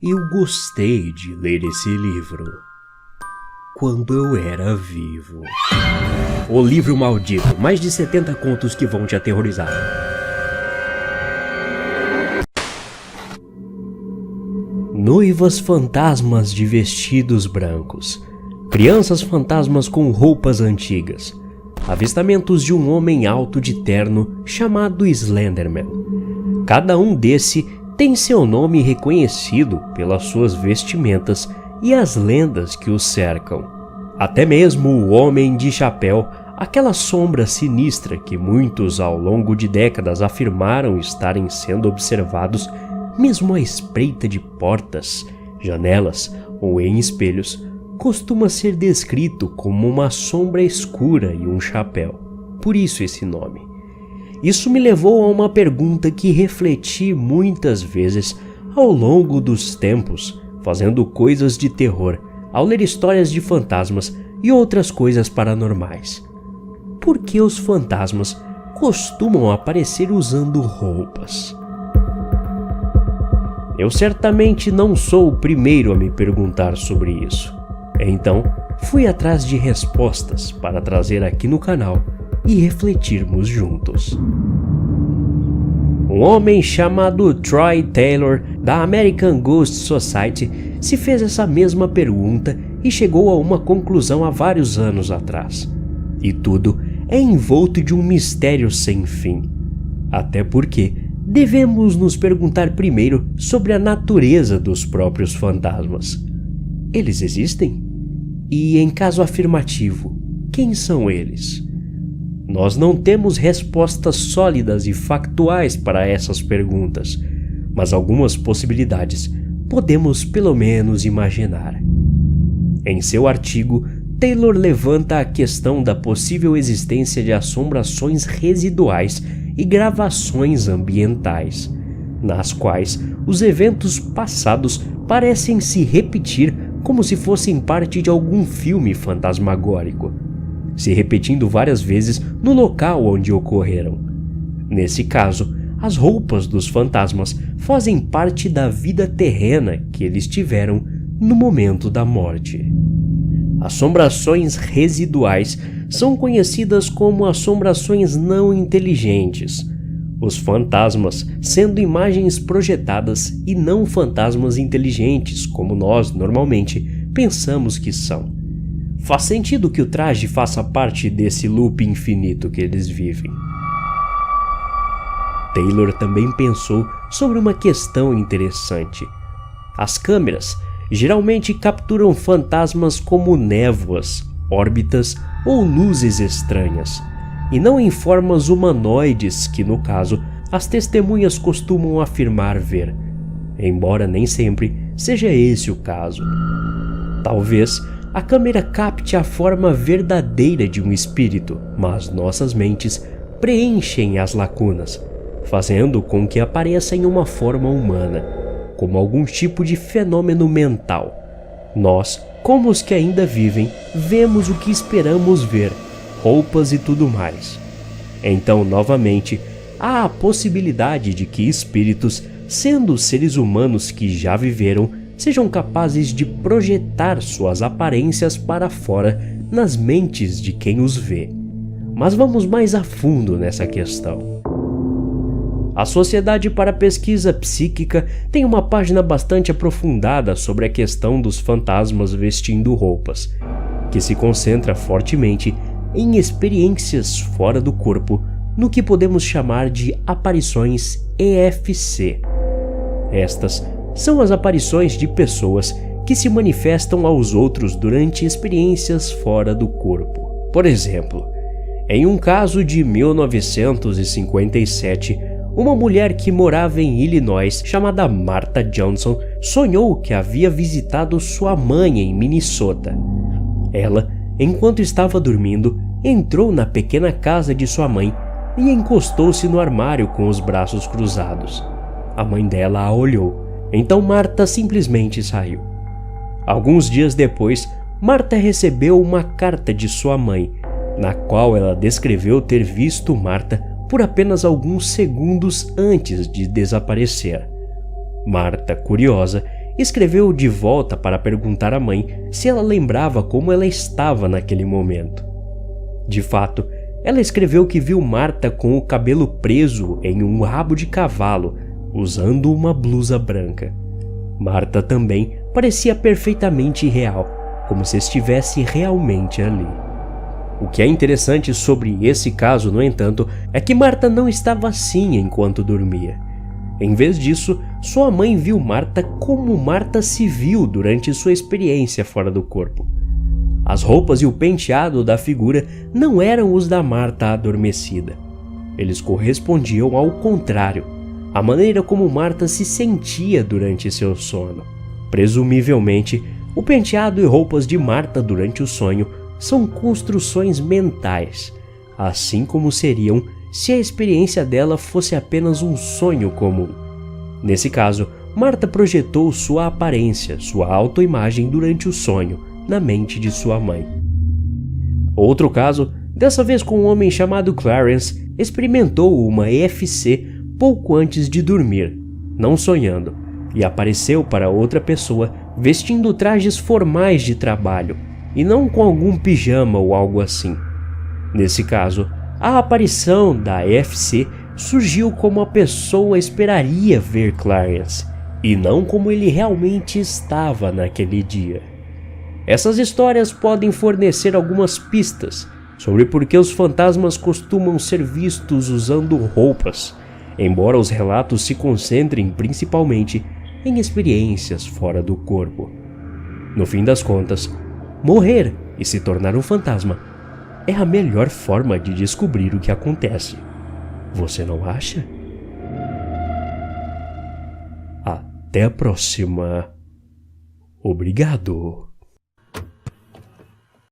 Eu gostei de ler esse livro quando eu era vivo. O livro maldito, mais de 70 contos que vão te aterrorizar. Noivas fantasmas de vestidos brancos, crianças fantasmas com roupas antigas, avistamentos de um homem alto de terno chamado Slenderman. Cada um desse tem seu nome reconhecido pelas suas vestimentas e as lendas que o cercam. Até mesmo o Homem de Chapéu, aquela sombra sinistra que muitos ao longo de décadas afirmaram estarem sendo observados, mesmo à espreita de portas, janelas ou em espelhos, costuma ser descrito como uma sombra escura e um chapéu. Por isso esse nome. Isso me levou a uma pergunta que refleti muitas vezes ao longo dos tempos, fazendo coisas de terror, ao ler histórias de fantasmas e outras coisas paranormais. Por que os fantasmas costumam aparecer usando roupas? Eu certamente não sou o primeiro a me perguntar sobre isso. Então, fui atrás de respostas para trazer aqui no canal e refletirmos juntos. Um homem chamado Troy Taylor, da American Ghost Society, se fez essa mesma pergunta e chegou a uma conclusão há vários anos atrás. E tudo é envolto de um mistério sem fim. Até porque devemos nos perguntar primeiro sobre a natureza dos próprios fantasmas. Eles existem? E em caso afirmativo, quem são eles? Nós não temos respostas sólidas e factuais para essas perguntas, mas algumas possibilidades podemos pelo menos imaginar. Em seu artigo, Taylor levanta a questão da possível existência de assombrações residuais e gravações ambientais, nas quais os eventos passados parecem se repetir como se fossem parte de algum filme fantasmagórico, se repetindo várias vezes no local onde ocorreram. Nesse caso, as roupas dos fantasmas fazem parte da vida terrena que eles tiveram no momento da morte. Assombrações residuais são conhecidas como assombrações não inteligentes, os fantasmas sendo imagens projetadas e não fantasmas inteligentes como nós normalmente pensamos que são. Faz sentido que o traje faça parte desse loop infinito que eles vivem. Taylor também pensou sobre uma questão interessante. As câmeras geralmente capturam fantasmas como névoas, órbitas ou luzes estranhas, e não em formas humanoides que, no caso, as testemunhas costumam afirmar ver, embora nem sempre seja esse o caso. Talvez a câmera capte a forma verdadeira de um espírito, mas nossas mentes preenchem as lacunas, fazendo com que apareça em uma forma humana, como algum tipo de fenômeno mental. Nós, como os que ainda vivem, vemos o que esperamos ver, roupas e tudo mais. Então, novamente, há a possibilidade de que espíritos, sendo seres humanos que já viveram, sejam capazes de projetar suas aparências para fora nas mentes de quem os vê. Mas vamos mais a fundo nessa questão. A Sociedade para a Pesquisa Psíquica tem uma página bastante aprofundada sobre a questão dos fantasmas vestindo roupas, que se concentra fortemente em experiências fora do corpo, no que podemos chamar de aparições EFC. Estas são as aparições de pessoas que se manifestam aos outros durante experiências fora do corpo. Por exemplo, em um caso de 1957, uma mulher que morava em Illinois, chamada Martha Johnson, sonhou que havia visitado sua mãe em Minnesota. Ela, enquanto estava dormindo, entrou na pequena casa de sua mãe e encostou-se no armário com os braços cruzados. A mãe dela a olhou. Então Martha simplesmente saiu. Alguns dias depois, Martha recebeu uma carta de sua mãe, na qual ela descreveu ter visto Martha por apenas alguns segundos antes de desaparecer. Martha, curiosa, escreveu de volta para perguntar à mãe se ela lembrava como ela estava naquele momento. De fato, ela escreveu que viu Marta com o cabelo preso em um rabo de cavalo, usando uma blusa branca. Marta também parecia perfeitamente real, como se estivesse realmente ali. O que é interessante sobre esse caso, no entanto, é que Marta não estava assim enquanto dormia. Em vez disso, sua mãe viu Marta como Marta se viu durante sua experiência fora do corpo. As roupas e o penteado da figura não eram os da Marta adormecida. Eles correspondiam ao contrário, à maneira como Marta se sentia durante seu sono. Presumivelmente, o penteado e roupas de Marta durante o sonho são construções mentais, assim como seriam se a experiência dela fosse apenas um sonho comum. Nesse caso, Marta projetou sua aparência, sua autoimagem durante o sonho, na mente de sua mãe. Outro caso, dessa vez com um homem chamado Clarence, experimentou uma EFC pouco antes de dormir, não sonhando, e apareceu para outra pessoa vestindo trajes formais de trabalho, e não com algum pijama ou algo assim. Nesse caso, a aparição da EFC surgiu como a pessoa esperaria ver Clarence, e não como ele realmente estava naquele dia. Essas histórias podem fornecer algumas pistas sobre por que os fantasmas costumam ser vistos usando roupas, embora os relatos se concentrem principalmente em experiências fora do corpo. No fim das contas, morrer e se tornar um fantasma é a melhor forma de descobrir o que acontece. Você não acha? Até a próxima. Obrigado.